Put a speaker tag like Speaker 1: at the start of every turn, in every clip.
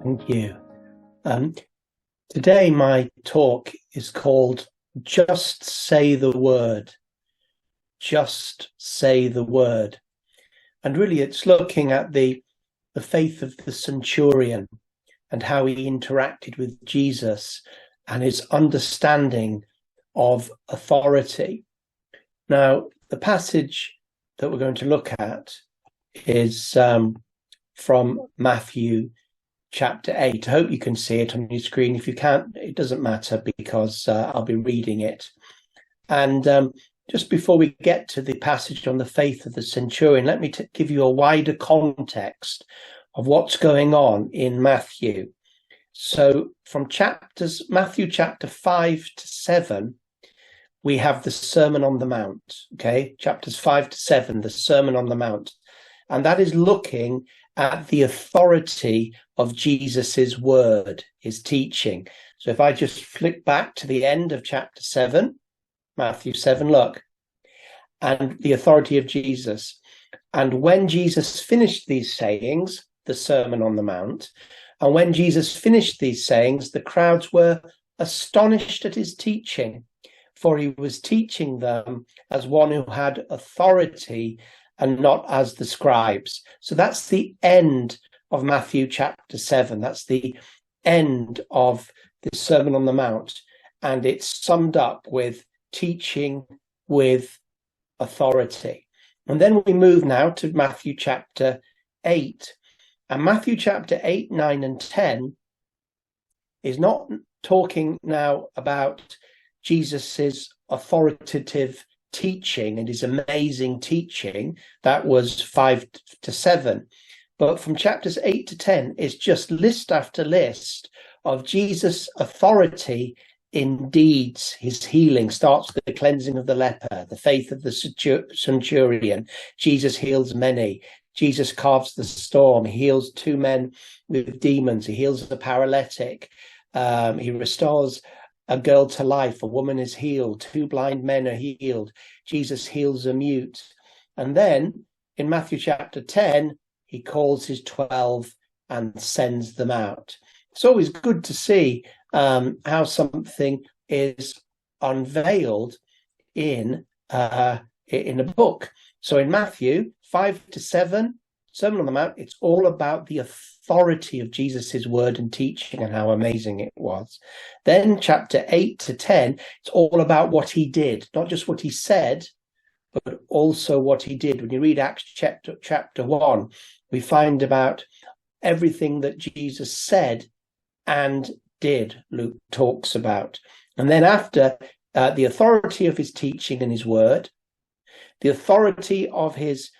Speaker 1: Thank you. Um, Today, my talk is called Just Say the Word. Just Say the Word. And really, it's looking at the faith of the centurion and how he interacted with Jesus and his understanding of authority. Now, the passage that we're going to look at is from Matthew chapter 8. I hope you can see it on your screen. If you can't, it doesn't matter because I'll be reading it. And just before we get to the passage on the faith of the centurion, let me give you a wider context of what's going on in Matthew. So from Matthew chapter 5 to 7, we have the Sermon on the Mount, okay? Chapters 5 to 7, the Sermon on the Mount. And that is looking at the authority of Jesus's word, his teaching. So if I just flick back to the end of chapter 7, Matthew 7, look, and the authority of Jesus. And when Jesus finished these sayings, the Sermon on the Mount, and when Jesus finished these sayings, the crowds were astonished at his teaching, for he was teaching them as one who had authority and not as the scribes. So that's the end of Matthew chapter 7. That's the end of the Sermon on the Mount. And it's summed up with teaching with authority. And then we move now to Matthew chapter 8. And Matthew chapter 8, 9, and 10 is not talking now about Jesus's authoritative teaching and his amazing teaching. That was 5 to 7. But from chapters 8 to 10 is just list after list of Jesus' authority in deeds. His healing starts with the cleansing of the leper, the faith of the centurion. Jesus heals many. Jesus calms the storm. He heals 2 men with demons. He heals the paralytic. He restores a girl to life. A woman is healed. 2 blind men are healed. Jesus heals a mute. And then in Matthew chapter 10, he calls his 12 and sends them out. It's always good to see how something is unveiled in a book. So in Matthew 5 to 7, Sermon on the Mount, it's all about the authority of Jesus's word and teaching and how amazing it was. Then chapter 8 to 10, it's all about what he did, not just what he said, but also what he did. When you read Acts chapter 1, we find about everything that Jesus said and did, Luke talks about. And then after the authority of his teaching and his word, the authority of his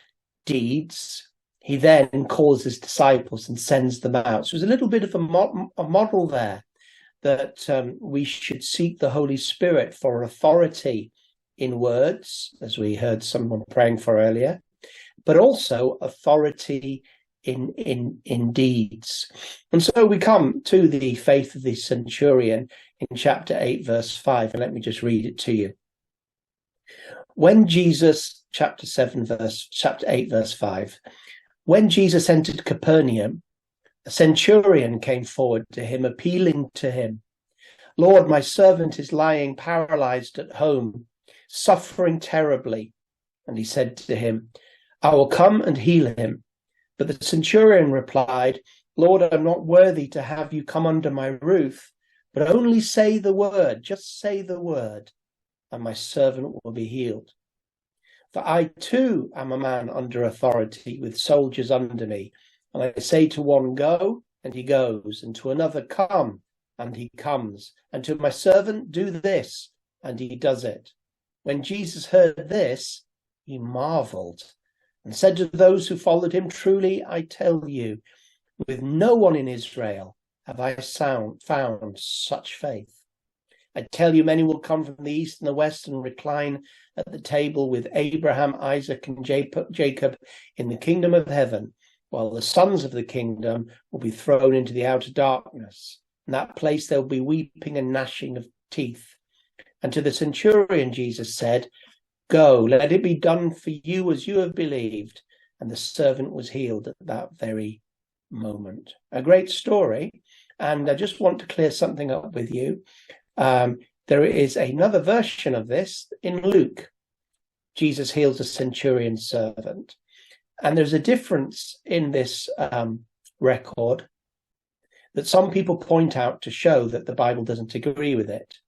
Speaker 1: deeds, he then calls his disciples and sends them out. So there's a little bit of a model there that we should seek the Holy Spirit for authority in words, as we heard someone praying for earlier, but also authority in deeds. And so we come to the faith of the centurion in chapter 8, verse 5, and let me just read it to you. When Jesus, chapter 8, verse 5, when Jesus entered Capernaum, a centurion came forward to him, appealing to him, "Lord, my servant is lying paralyzed at home, suffering terribly." And he said to him, "I will come and heal him." But the centurion replied, "Lord, I'm not worthy to have you come under my roof, but only say the word, just say the word, and my servant will be healed. For I too am a man under authority with soldiers under me. And I say to one, go, and he goes, and to another, come, and he comes, and to my servant, do this, and he does it." When Jesus heard this, he marveled and said to those who followed him, "Truly, I tell you, with no one in Israel have I found such faith. I tell you, many will come from the east and the west and recline at the table with Abraham, Isaac, and Jacob in the kingdom of heaven, while the sons of the kingdom will be thrown into the outer darkness. In that place there will be weeping and gnashing of teeth." And to the centurion Jesus said, "Go, let it be done for you as you have believed." And the servant was healed at that very moment. A great story. And I just want to clear something up with you. There is another version of this in Luke. Jesus heals a centurion servant. And there's a difference in this record that some people point out to show that the Bible doesn't agree with it.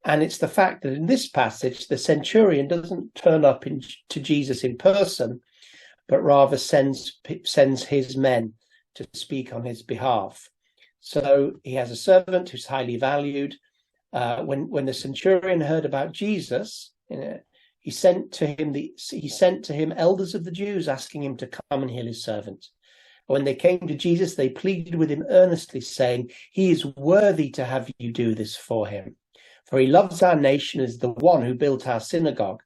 Speaker 1: And it's the fact that in this passage, the centurion doesn't turn up to Jesus in person, but rather sends his men to speak on his behalf. So he has a servant who's highly valued. When the centurion heard about Jesus, he sent to him elders of the Jews asking him to come and heal his servant. When they came to Jesus, they pleaded with him earnestly, saying, "He is worthy to have you do this for him, for he loves our nation as the one who built our synagogue."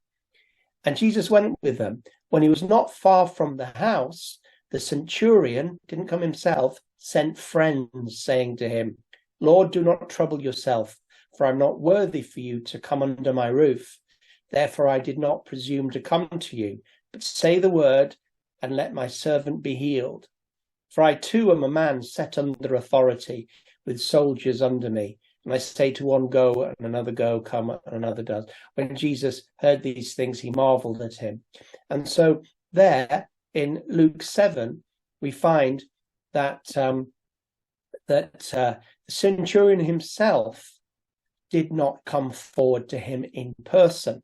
Speaker 1: And Jesus went with them. When he was not far from the house, the centurion didn't come himself, sent friends, saying to him, "Lord, do not trouble yourself, for I'm not worthy for you to come under my roof. Therefore I did not presume to come to you, but say the word, and let my servant be healed. For I too am a man set under authority, with soldiers under me. And I say to one, go, and another go, come, and another does." When Jesus heard these things, he marveled at him. And so there in Luke 7, we find that the centurion himself did not come forward to him in person.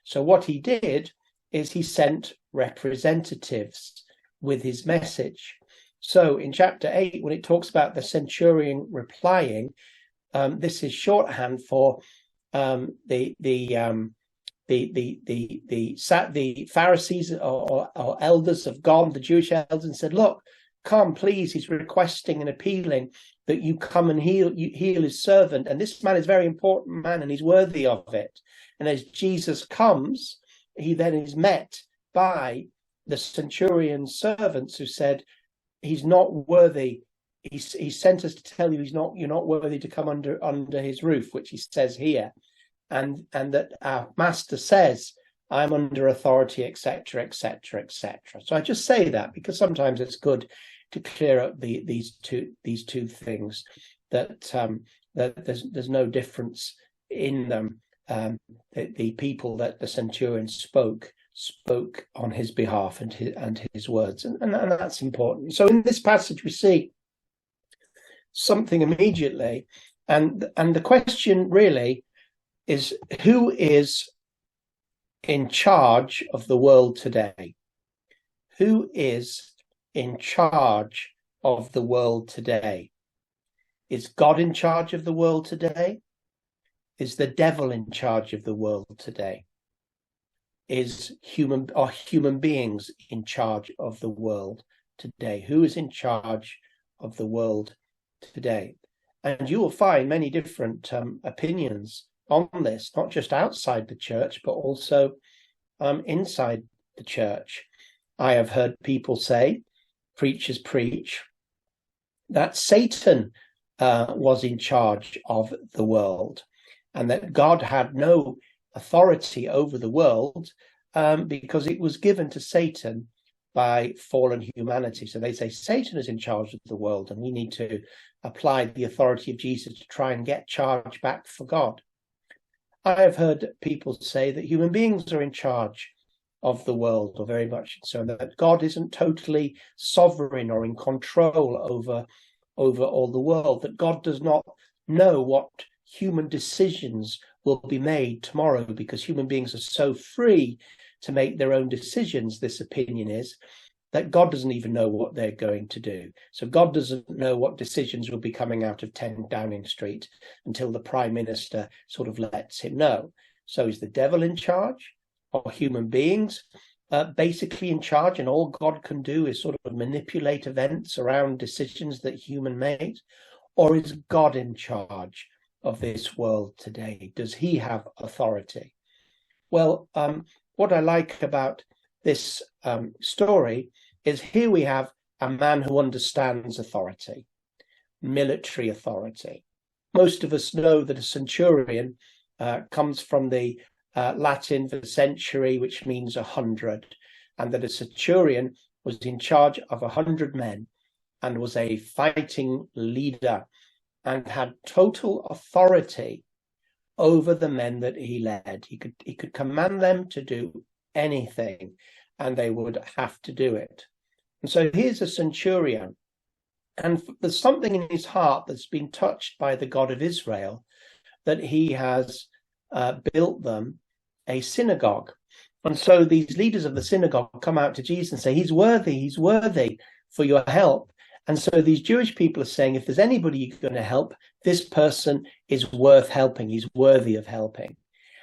Speaker 1: So what he did is he sent representatives with his message. So in chapter 8, when it talks about the centurion replying, this is shorthand for the Pharisees or elders have gone, the Jewish elders, and said, "Look, come, please." He's requesting and appealing that you come and heal his servant. And this man is a very important man, and he's worthy of it. And as Jesus comes, he then is met by the centurion's servants who said, "He's not worthy. He sent us to tell you you're not worthy to come under his roof," which he says here, and that our master says, "I'm under authority," etc., etc., etc. So I just say that because sometimes it's good to clear up these two things, that there's no difference in them. The people that the centurion spoke on his behalf and his words, and that's important. So in this passage we see something immediately, and the question really is, who is in charge of the world today? Who is in charge of the world today? Is God in charge of the world today? Is the devil in charge of the world today? Are human beings in charge of the world today? Who is in charge of the world today? And you will find many different opinions on this, not just outside the church, but also inside the church. I have heard people say, preachers preach, that Satan was in charge of the world, and that God had no authority over the world because it was given to Satan by fallen humanity. So they say Satan is in charge of the world, and we need to apply the authority of Jesus to try and get charge back for God. I have heard people say that human beings are in charge of the world, or very much so, that God isn't totally sovereign or in control over all the world, that God does not know what human decisions will be made tomorrow because human beings are so free to make their own decisions. This opinion is that God doesn't even know what they're going to do. So God doesn't know what decisions will be coming out of 10 Downing Street until the Prime Minister sort of lets him know. So is the devil in charge, or human beings basically in charge, and all God can do is sort of manipulate events around decisions that human made? Or is God in charge of this world today? Does he have authority? Well, what I like about this story is here we have a man who understands authority, military authority. Most of us know that a centurion comes from the Latin for century, which means 100, and that a centurion was in charge of 100 men, and was a fighting leader and had total authority over the men that he led. He could command them to do anything, and they would have to do it. And so here's a centurion, and there's something in his heart that's been touched by the God of Israel, that he has built them a synagogue. And so these leaders of the synagogue come out to Jesus and say, he's worthy for your help. And so these Jewish people are saying, if there's anybody you're going to help, this person is worth helping. He's worthy of helping.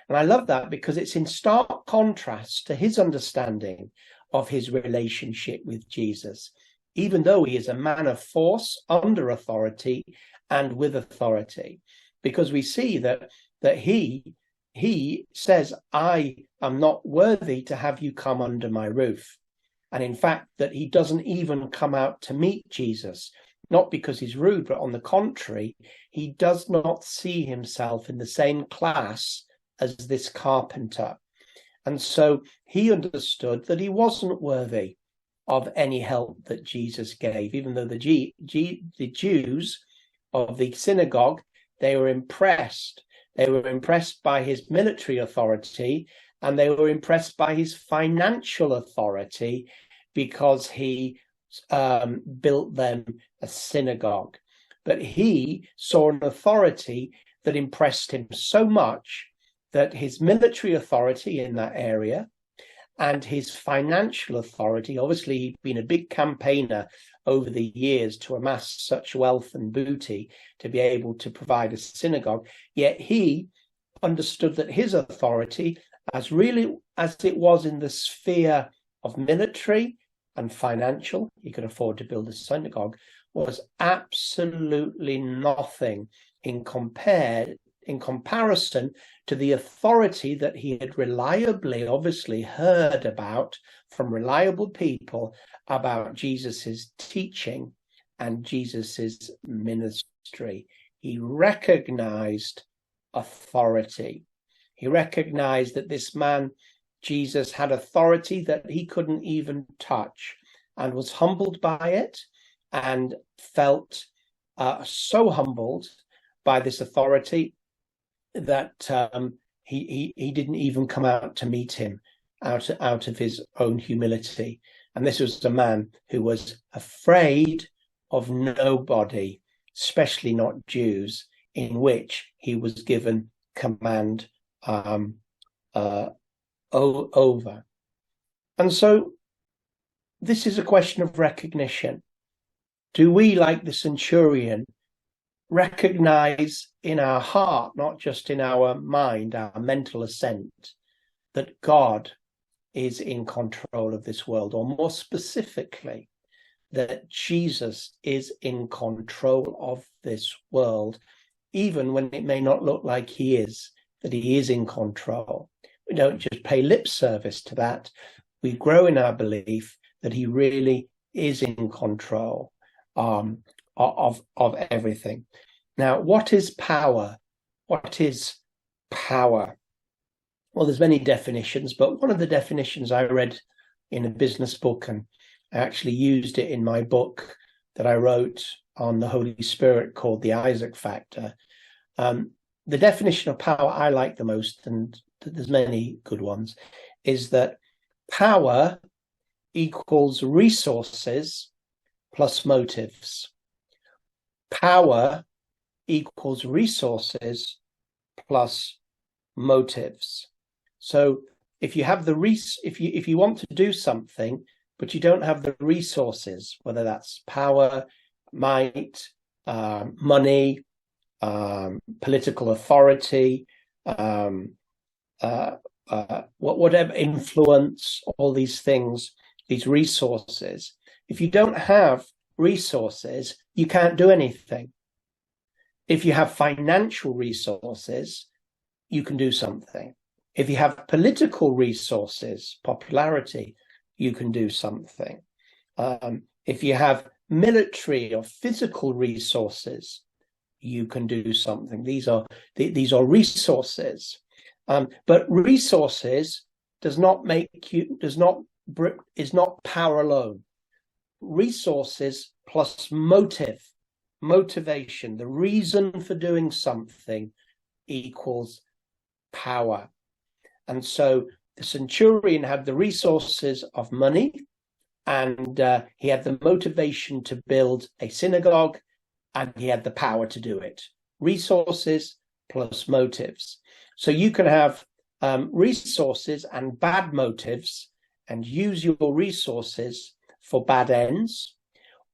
Speaker 1: And I love that because it's in stark contrast to his understanding of his relationship with Jesus, even though he is a man of force, under authority, and with authority. Because we see that he says, I am not worthy to have you come under my roof. And in fact, that he doesn't even come out to meet Jesus, not because he's rude, but on the contrary, he does not see himself in the same class as this carpenter. And so he understood that he wasn't worthy of any help that Jesus gave, even though the Jews of the synagogue, they were impressed. They were impressed by his military authority, and they were impressed by his financial authority, because he built them a synagogue. But he saw an authority that impressed him so much that his military authority in that area and his financial authority, obviously he'd been a big campaigner over the years to amass such wealth and booty to be able to provide a synagogue, yet he understood that his authority, as it was in the sphere of military and financial, he could afford to build a synagogue, was absolutely nothing in comparison to the authority that he had reliably, obviously, heard about from reliable people about Jesus's teaching and Jesus's ministry. He recognized authority. He recognized that this man, Jesus, had authority that he couldn't even touch, and was humbled by it, and felt so humbled by this authority that he didn't even come out to meet him out of his own humility. And this was a man who was afraid of nobody, especially not Jews, in which he was given command over. And so this is a question of recognition. Do we, like the centurion, recognize in our heart, not just in our mind, our mental assent, that God is in control of this world, or more specifically, that Jesus is in control of this world, even when it may not look like he is, that he is in control? We don't just pay lip service to that. We grow in our belief that he really is in control of everything. Now, what is power? What is power? Well, there's many definitions, but one of the definitions I read in a business book, and I actually used it in my book that I wrote on the Holy Spirit called The Isaac Factor. The definition of power I like the most, and there's many good ones, is that power equals resources plus motives. Power equals resources plus motives. So if you have if you want to do something, but you don't have the resources, whether that's power, might, money, political authority, whatever, influence, all these things, these resources. If you don't have resources, you can't do anything. If you have financial resources, you can do something. If you have political resources, popularity, you can do something. If you have military or physical resources, you can do something. These are resources. But resources is not power alone. resources plus motivation, the reason for doing something, equals power. And so the centurion had the resources of money, and he had the motivation to build a synagogue, and he had the power to do it. Resources plus motives. So you can have resources and bad motives and use your resources for bad ends,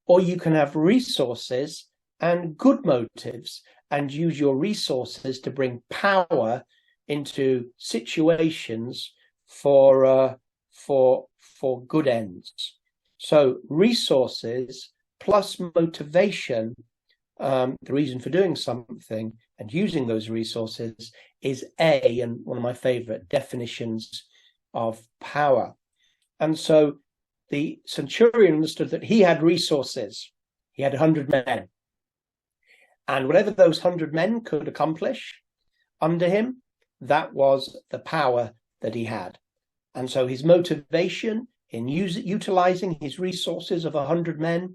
Speaker 1: or you can have resources and good motives and use your resources to bring power into situations for good ends. So resources plus motivation, the reason for doing something and using those resources, is and one of my favorite definitions of power. And so the centurion understood that he had resources. He had 100 men. And whatever those 100 men could accomplish under him, that was the power that he had. And so his motivation in utilizing his resources of 100 men,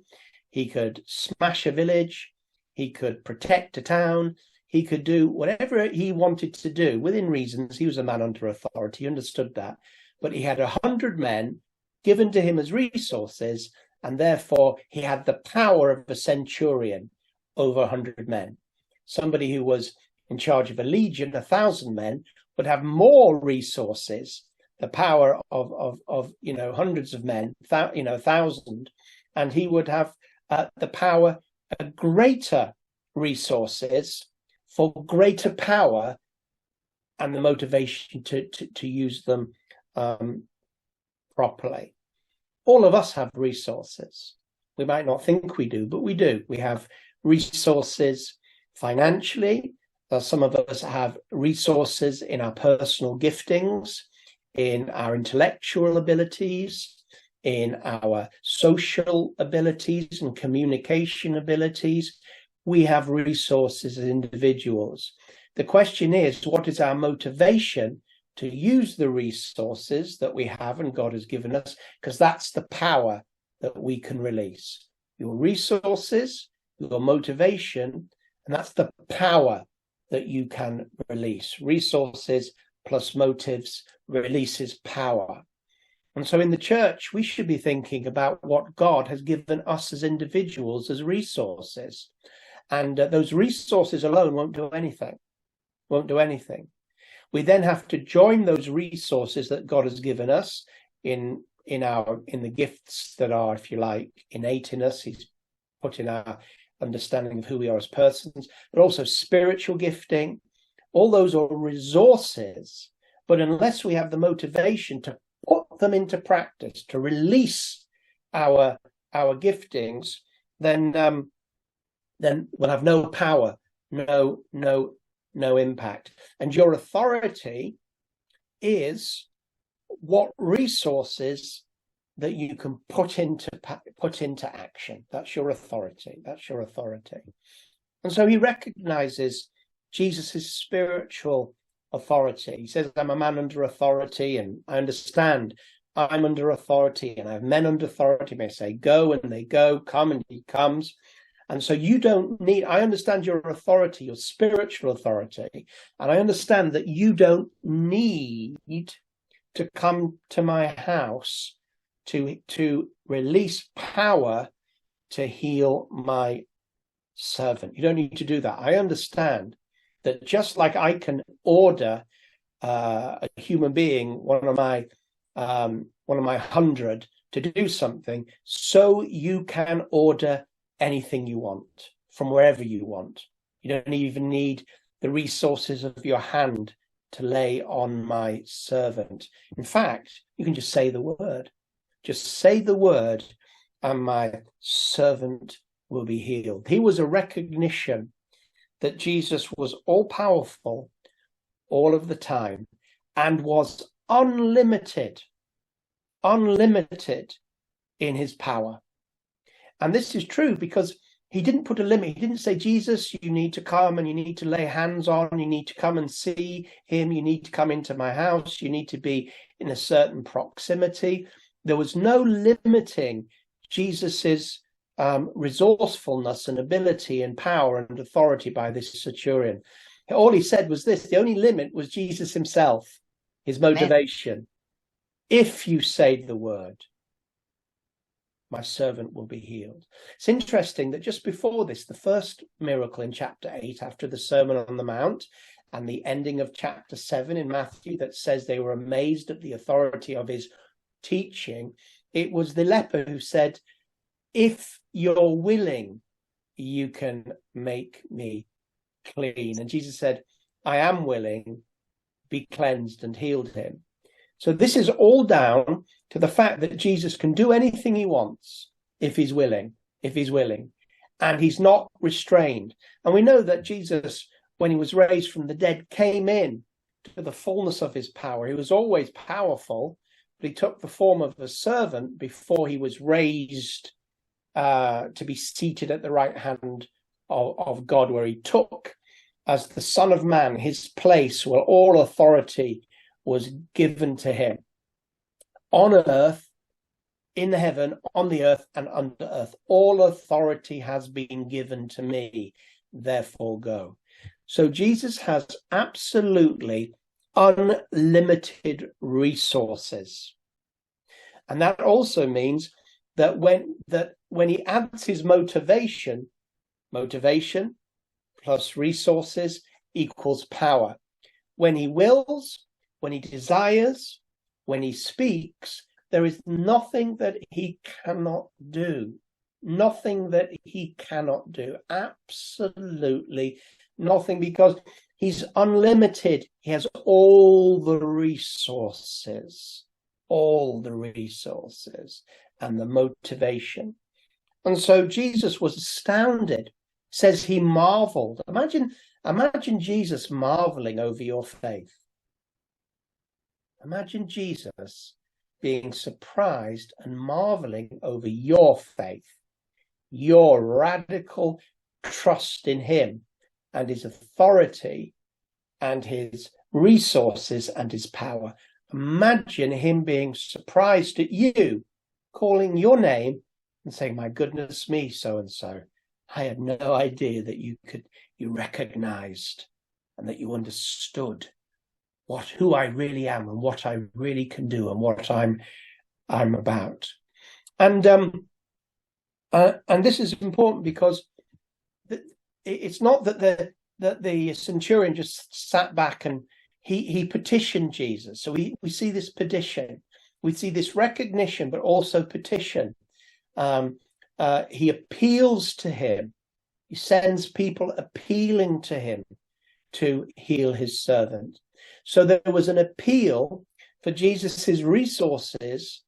Speaker 1: he could smash a village, he could protect a town, he could do whatever he wanted to do within reasons. He was a man under authority, he understood that. But he had 100 men given to him as resources, and therefore he had the power of a centurion over 100 men. Somebody who was in charge of a legion, 1,000 men, would have more resources, the power of hundreds of men, 1,000, and he would have the power, greater resources for greater power, and the motivation to use them properly. All of us have resources. We might not think we do, but we do. We have resources financially. Some of us have resources in our personal giftings, in our intellectual abilities, in our social abilities and communication abilities. We have resources as individuals. The question is, what is our motivation to use the resources that we have and God has given us? Because that's the power that we can release. Your resources, your motivation, and that's the power that you can release. Resources plus motives releases power. And so in the church, we should be thinking about what God has given us as individuals as resources. And those resources alone won't do anything. We then have to join those resources that God has given us in the gifts that are, if you like, innate in us. He's put in our understanding of who we are as persons, but also spiritual gifting. All those are resources, but unless we have the motivation to put them into practice, to release our giftings, then we'll have no power, no impact. And your authority is what resources that you can put into action. That's your authority. And so he recognizes Jesus's spiritual authority. He says, I'm a man under authority, and I understand I'm under authority, and I have men under authority. May say go, and they go, come, and he comes. And so you don't need, I understand your authority, your spiritual authority, and I understand that you don't need to come to my house to release power to heal my servant. You don't need to do that. I understand that just like I can order a human being, one of my 100, to do something, so you can order anything you want from wherever you want. You don't even need the resources of your hand to lay on my servant. In fact, you can just say the word. Just say the word, and my servant will be healed. He was a recognition that Jesus was all-powerful all of the time and was unlimited in his power. And this is true because he didn't put a limit. He didn't say, Jesus, you need to come and you need to lay hands on, you need to come and see him, you need to come into my house, you need to be in a certain proximity. There was no limiting Jesus's resourcefulness and ability and power and authority by this centurion. All he said was this: the only limit was Jesus himself, his motivation. Amen. If you say the word, my servant will be healed. It's interesting that just before this, the first miracle in chapter 8, after the Sermon on the Mount, and the ending of chapter 7 in Matthew that says they were amazed at the authority of his teaching, it was the leper who said, if you're willing, you can make me clean. And Jesus said, I am willing, be cleansed, and healed him. So this is all down to the fact that Jesus can do anything he wants if he's willing, and he's not restrained. And we know that Jesus, when he was raised from the dead, came in to the fullness of his power. He was always powerful, but he took the form of a servant before he was raised to be seated at the right hand of God, where he took, as the Son of Man, his place where all authority was given to him on earth, in heaven, on the earth, and under earth. All authority has been given to me, therefore go. So Jesus has absolutely unlimited resources. And that also means that when he adds his motivation plus resources equals power. When he wills, when he desires, when he speaks, there is nothing that he cannot do. Nothing that he cannot do. Absolutely nothing, because he's unlimited. He has all the resources and the motivation. And so Jesus was astounded. Says he marveled. Imagine Jesus marveling over your faith. Imagine Jesus being surprised and marveling over your faith, your radical trust in him and his authority and his resources and his power. Imagine him being surprised at you, calling your name and saying, my goodness me, so-and-so, I had no idea that you recognized and that you understood who I really am and what I really can do and what I'm about. And this is important because it's not that the centurion just sat back and he petitioned Jesus. So we see this petition, we see this recognition, but also petition. He appeals to him. He sends people appealing to him to heal his servant. So there was an appeal for Jesus's resources.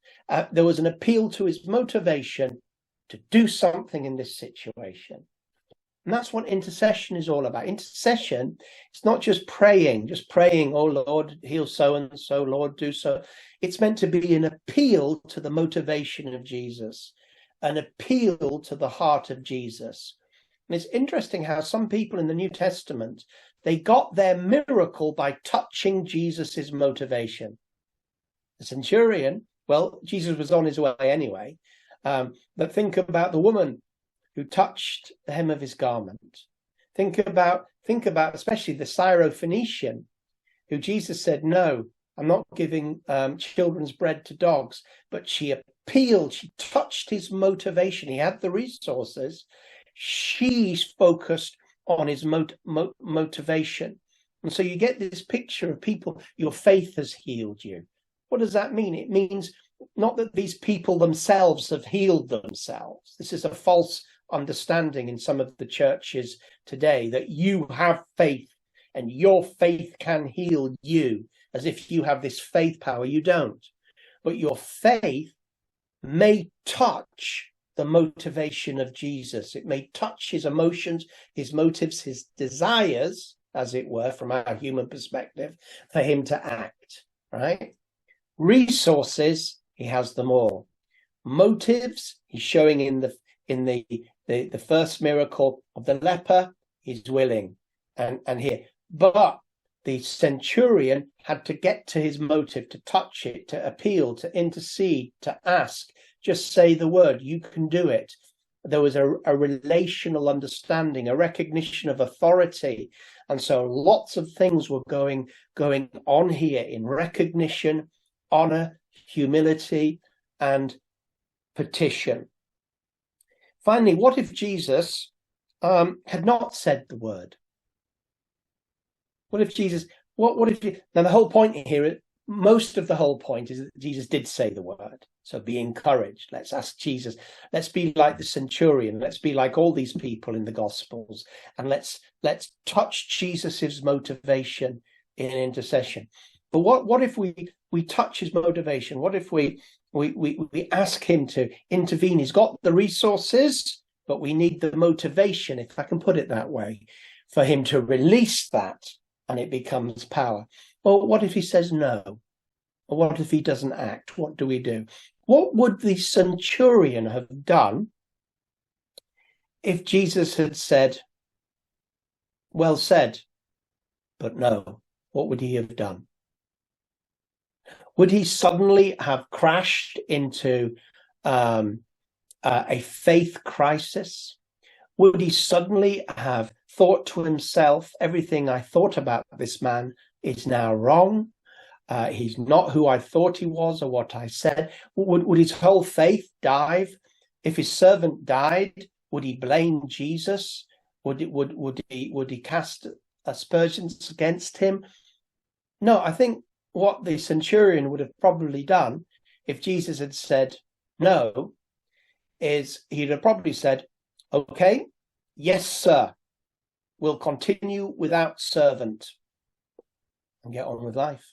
Speaker 1: There was an appeal to his motivation to do something in this situation. And that's what intercession is all about. Intercession, it's not just praying, oh Lord, heal so-and-so, Lord, do so. It's meant to be an appeal to the motivation of Jesus, an appeal to the heart of Jesus. And it's interesting how some people in the New Testament, they got their miracle by touching Jesus's motivation. The centurion, well, Jesus was on his way anyway, but think about the woman who touched the hem of his garment. Think about especially the Syrophoenician, who Jesus said, no, I'm not giving children's bread to dogs, but she appealed, she touched his motivation. He had the resources. She focused on his motivation. And so you get this picture of people, your faith has healed you. What does that mean? It means not that these people themselves have healed themselves. This is a false understanding in some of the churches today, that you have faith and your faith can heal you, as if you have this faith power. You don't. But your faith may touch the motivation of Jesus. It may touch his emotions, his motives, his desires, as it were, from our human perspective, for him to act, right? Resources, he has them all. Motives, he's showing in the first miracle of the leper, he's willing. And here, but the centurion had to get to his motive, to touch it, to appeal, to intercede, to ask. just say the word. You can do it. There was a relational understanding, a recognition of authority. And so lots of things were going on here in recognition, honor, humility, and petition. Finally, what if Jesus had not said the word? What if Jesus, what if you, now the whole point here, most of the whole point is that Jesus did say the word. So be encouraged. Let's ask Jesus. Let's be like the centurion. Let's be like all these people in the Gospels. And let's touch Jesus's motivation in intercession. But what if we touch his motivation? What if we ask him to intervene? He's got the resources, but we need the motivation, if I can put it that way, for him to release that, and it becomes power. Well, what if he says no? Or what if he doesn't act? What do we do? What would the centurion have done if Jesus had said, well said, but no? What would he have done? Would he suddenly have crashed into a faith crisis? Would he suddenly have thought to himself, everything I thought about this man is now wrong? He's not who I thought he was or what I said. Would his whole faith dive? If his servant died, would he blame Jesus? Would he cast aspersions against him? No, I think what the centurion would have probably done if Jesus had said no is he'd have probably said, okay, yes, sir, we'll continue without servant and get on with life.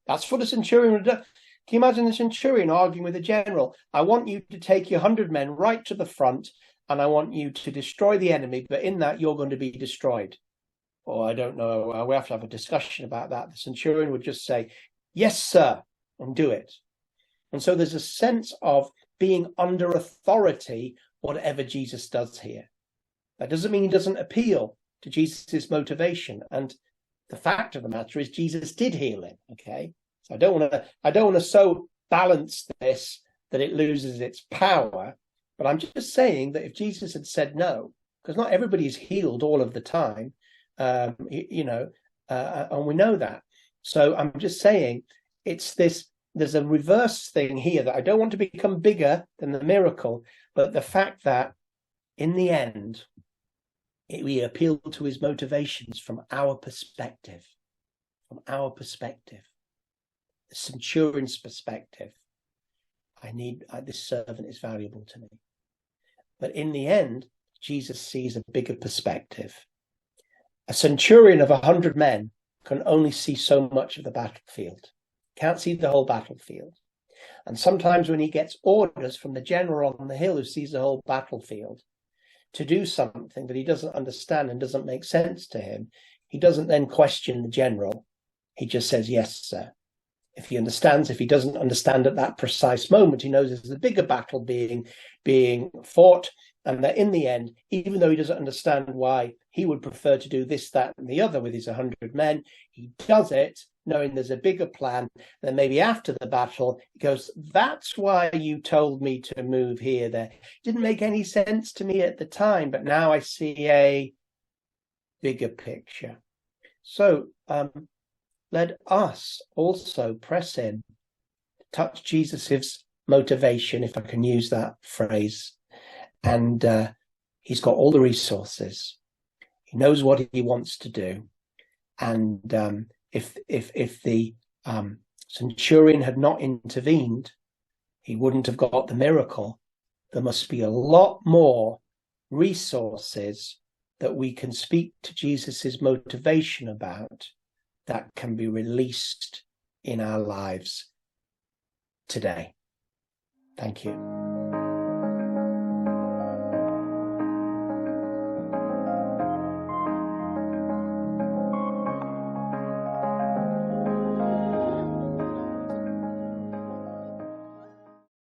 Speaker 1: That's what a centurion would do. Can you imagine the centurion arguing with a general? I want you to take your 100 men right to the front, and I want you to destroy the enemy, but in that you're going to be destroyed. Or I don't know, we have to have a discussion about that. The centurion would just say, yes, sir, and do it. And so there's a sense of being under authority, whatever Jesus does here. That doesn't mean he doesn't appeal to Jesus' motivation. And the fact of the matter is Jesus did heal him, okay? So I don't want to so balance this that it loses its power, but I'm just saying that if Jesus had said no, because not everybody is healed all of the time, and we know that. So I'm just saying it's this, there's a reverse thing here that I don't want to become bigger than the miracle, but the fact that in the end, we appeal to his motivations from our perspective, the centurion's perspective. This servant is valuable to me. But in the end, Jesus sees a bigger perspective. A centurion of 100 men can only see so much of the battlefield, can't see the whole battlefield. And sometimes when he gets orders from the general on the hill who sees the whole battlefield to do something that he doesn't understand and doesn't make sense to him, he doesn't then question the general. He just says, yes, sir. If he understands, if he doesn't understand at that precise moment, he knows there's a bigger battle being fought, and that in the end, even though he doesn't understand why he would prefer to do this, that, and the other with his 100 men, he does it knowing there's a bigger plan. Then maybe after the battle, he goes, that's why you told me to move here. There didn't make any sense to me at the time, but now I see a bigger picture. So let us also press in, touch Jesus's motivation, if I can use that phrase. And he's got all the resources. He knows what he wants to do. And if the centurion had not intervened, he wouldn't have got the miracle. There must be a lot more resources that we can speak to Jesus's motivation about that can be released in our lives today. Thank you.